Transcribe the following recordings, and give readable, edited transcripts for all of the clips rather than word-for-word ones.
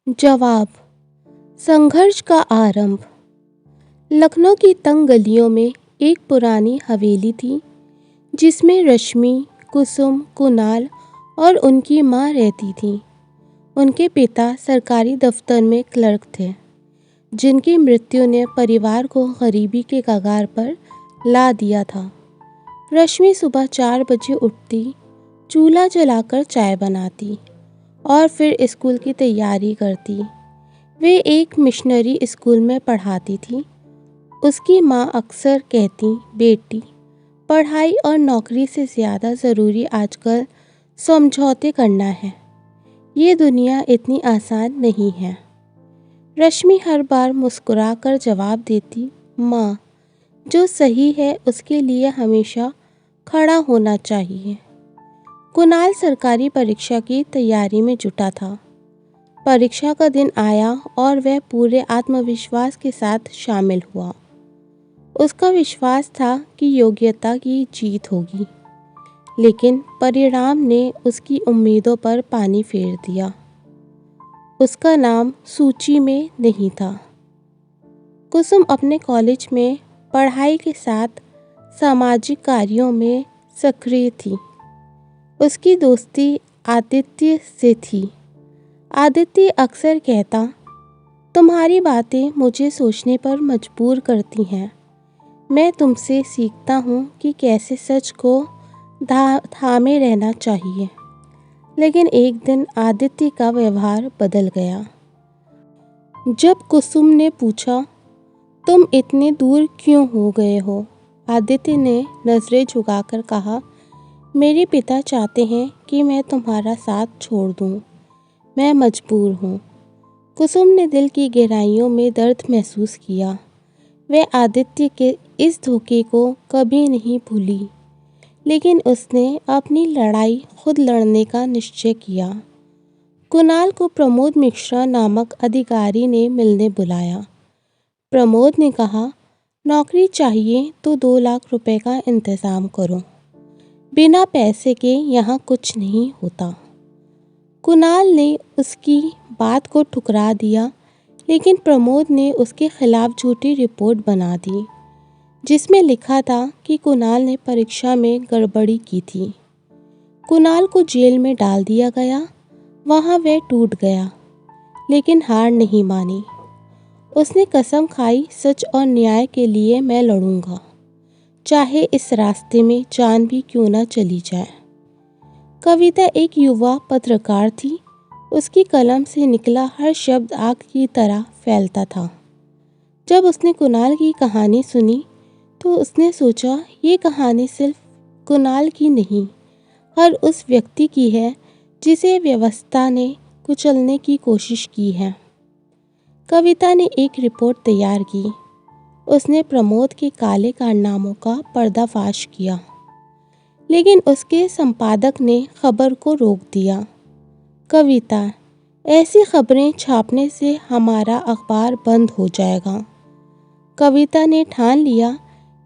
जवाब। संघर्ष का आरंभ। लखनऊ की तंग गलियों में एक पुरानी हवेली थी जिसमें रश्मि, कुसुम, कुणाल और उनकी माँ रहती थीं। उनके पिता सरकारी दफ्तर में क्लर्क थे, जिनकी मृत्यु ने परिवार को गरीबी के कगार पर ला दिया था। रश्मि सुबह 4 बजे उठती, चूल्हा जलाकर चाय बनाती और फिर स्कूल की तैयारी करती। वे एक मिशनरी स्कूल में पढ़ाती थी। उसकी माँ अक्सर कहती, बेटी, पढ़ाई और नौकरी से ज़्यादा ज़रूरी आजकल समझौते करना है। ये दुनिया इतनी आसान नहीं है। रश्मि हर बार मुस्कुराकर जवाब देती, माँ, जो सही है उसके लिए हमेशा खड़ा होना चाहिए। कुणाल सरकारी परीक्षा की तैयारी में जुटा था। परीक्षा का दिन आया और वह पूरे आत्मविश्वास के साथ शामिल हुआ। उसका विश्वास था कि योग्यता की जीत होगी, लेकिन परिणाम ने उसकी उम्मीदों पर पानी फेर दिया। उसका नाम सूची में नहीं था। कुसुम अपने कॉलेज में पढ़ाई के साथ सामाजिक कार्यों में सक्रिय थी। उसकी दोस्ती आदित्य से थी। आदित्य अक्सर कहता, तुम्हारी बातें मुझे सोचने पर मजबूर करती हैं। मैं तुमसे सीखता हूँ कि कैसे सच को थामे रहना चाहिए। लेकिन एक दिन आदित्य का व्यवहार बदल गया। जब कुसुम ने पूछा, तुम इतने दूर क्यों हो गए हो? आदित्य ने नज़रें झुकाकर कहा, मेरे पिता चाहते हैं कि मैं तुम्हारा साथ छोड़ दूं। मैं मजबूर हूँ। कुसुम ने दिल की गहराइयों में दर्द महसूस किया। वह आदित्य के इस धोखे को कभी नहीं भूली, लेकिन उसने अपनी लड़ाई खुद लड़ने का निश्चय किया। कुणाल को प्रमोद मिश्रा नामक अधिकारी ने मिलने बुलाया। प्रमोद ने कहा, नौकरी चाहिए तो 2 लाख रुपए का इंतज़ाम करो। बिना पैसे के यहाँ कुछ नहीं होता। कुणाल ने उसकी बात को ठुकरा दिया, लेकिन प्रमोद ने उसके खिलाफ झूठी रिपोर्ट बना दी, जिसमें लिखा था कि कुणाल ने परीक्षा में गड़बड़ी की थी। कुणाल को जेल में डाल दिया गया। वहाँ वह टूट गया, लेकिन हार नहीं मानी। उसने कसम खाई, सच और न्याय के लिए मैं लड़ूंगा, चाहे इस रास्ते में जान भी क्यों ना चली जाए। कविता एक युवा पत्रकार थी। उसकी कलम से निकला हर शब्द आग की तरह फैलता था। जब उसने कुणाल की कहानी सुनी तो उसने सोचा, ये कहानी सिर्फ कुणाल की नहीं, हर उस व्यक्ति की है जिसे व्यवस्था ने कुचलने की कोशिश की है। कविता ने एक रिपोर्ट तैयार की। उसने प्रमोद के काले कारनामों का पर्दाफाश किया, लेकिन उसके संपादक ने खबर को रोक दिया। कविता, ऐसी खबरें छापने से हमारा अखबार बंद हो जाएगा। कविता ने ठान लिया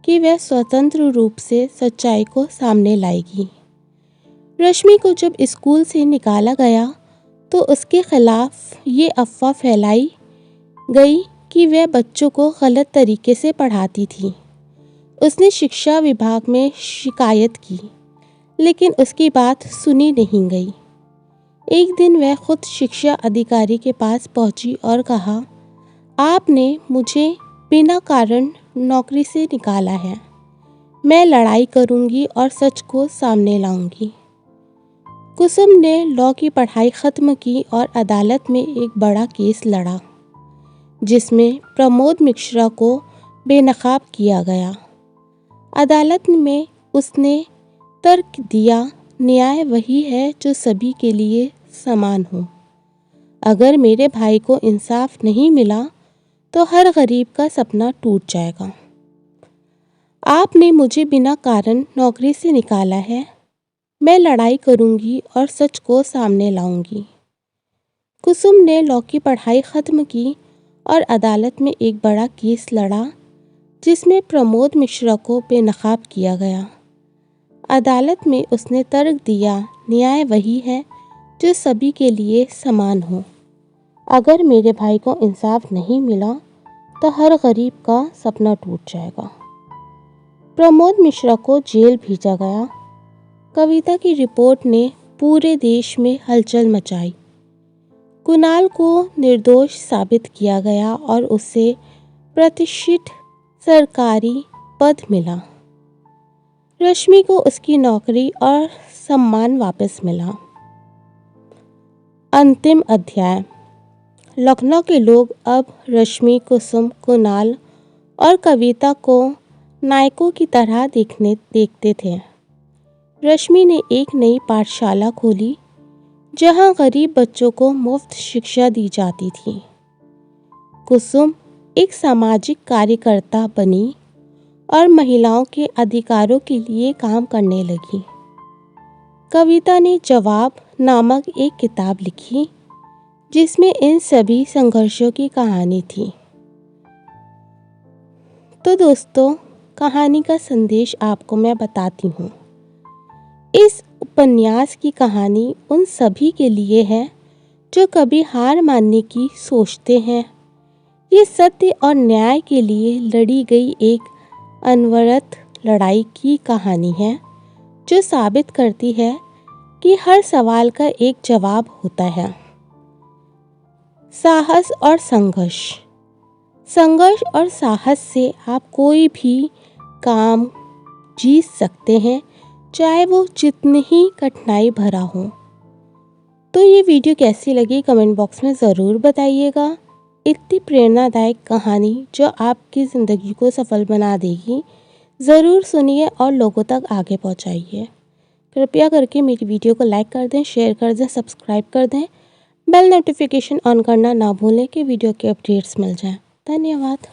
कि वह स्वतंत्र रूप से सच्चाई को सामने लाएगी। रश्मि को जब स्कूल से निकाला गया तो उसके खिलाफ ये अफवाह फैलाई गई कि वह बच्चों को गलत तरीके से पढ़ाती थी। उसने शिक्षा विभाग में शिकायत की, लेकिन उसकी बात सुनी नहीं गई। एक दिन वह खुद शिक्षा अधिकारी के पास पहुंची और कहा, आपने मुझे बिना कारण नौकरी से निकाला है। मैं लड़ाई करूंगी और सच को सामने लाऊंगी। कुसुम ने लॉ की पढ़ाई ख़त्म की और अदालत में एक बड़ा केस लड़ा, जिसमें प्रमोद मिश्रा को बेनकाब किया गया। अदालत में उसने तर्क दिया, न्याय वही है जो सभी के लिए समान हो। अगर मेरे भाई को इंसाफ नहीं मिला तो हर गरीब का सपना टूट जाएगा। आपने मुझे बिना कारण नौकरी से निकाला है। मैं लड़ाई करूंगी और सच को सामने लाऊंगी। कुसुम ने लॉ की पढ़ाई ख़त्म की और अदालत में एक बड़ा केस लड़ा, जिसमें प्रमोद मिश्रा को बेनकाब किया गया। अदालत में उसने तर्क दिया, न्याय वही है जो सभी के लिए समान हो। अगर मेरे भाई को इंसाफ नहीं मिला तो हर गरीब का सपना टूट जाएगा। प्रमोद मिश्रा को जेल भेजा गया। कविता की रिपोर्ट ने पूरे देश में हलचल मचाई। कुणाल को निर्दोष साबित किया गया और उसे प्रतिष्ठित सरकारी पद मिला। रश्मि को उसकी नौकरी और सम्मान वापस मिला। अंतिम अध्याय। लखनऊ के लोग अब रश्मि, कुसुम, कुणाल और कविता को नायकों की तरह देखते थे। रश्मि ने एक नई पाठशाला खोली जहां गरीब बच्चों को मुफ्त शिक्षा दी जाती थी। कुसुम एक सामाजिक कार्यकर्ता बनी और महिलाओं के अधिकारों के लिए काम करने लगी। कविता ने जवाब नामक एक किताब लिखी जिसमें इन सभी संघर्षों की कहानी थी। तो दोस्तों, कहानी का संदेश आपको मैं बताती हूँ। इस उपन्यास की कहानी उन सभी के लिए है जो कभी हार मानने की सोचते हैं। ये सत्य और न्याय के लिए लड़ी गई एक अनवरत लड़ाई की कहानी है जो साबित करती है कि हर सवाल का एक जवाब होता है। साहस और संघर्ष। संघर्ष और साहस से आप कोई भी काम जीत सकते हैं, चाहे वो जितनी ही कठिनाई भरा हो। तो ये वीडियो कैसी लगी कमेंट बॉक्स में ज़रूर बताइएगा। इतनी प्रेरणादायक कहानी जो आपकी ज़िंदगी को सफल बना देगी, ज़रूर सुनिए और लोगों तक आगे पहुंचाइए। कृपया करके मेरी वीडियो को लाइक कर दें, शेयर कर दें, सब्सक्राइब कर दें। बेल नोटिफिकेशन ऑन करना ना भूलें कि वीडियो के अपडेट्स मिल जाएं। धन्यवाद।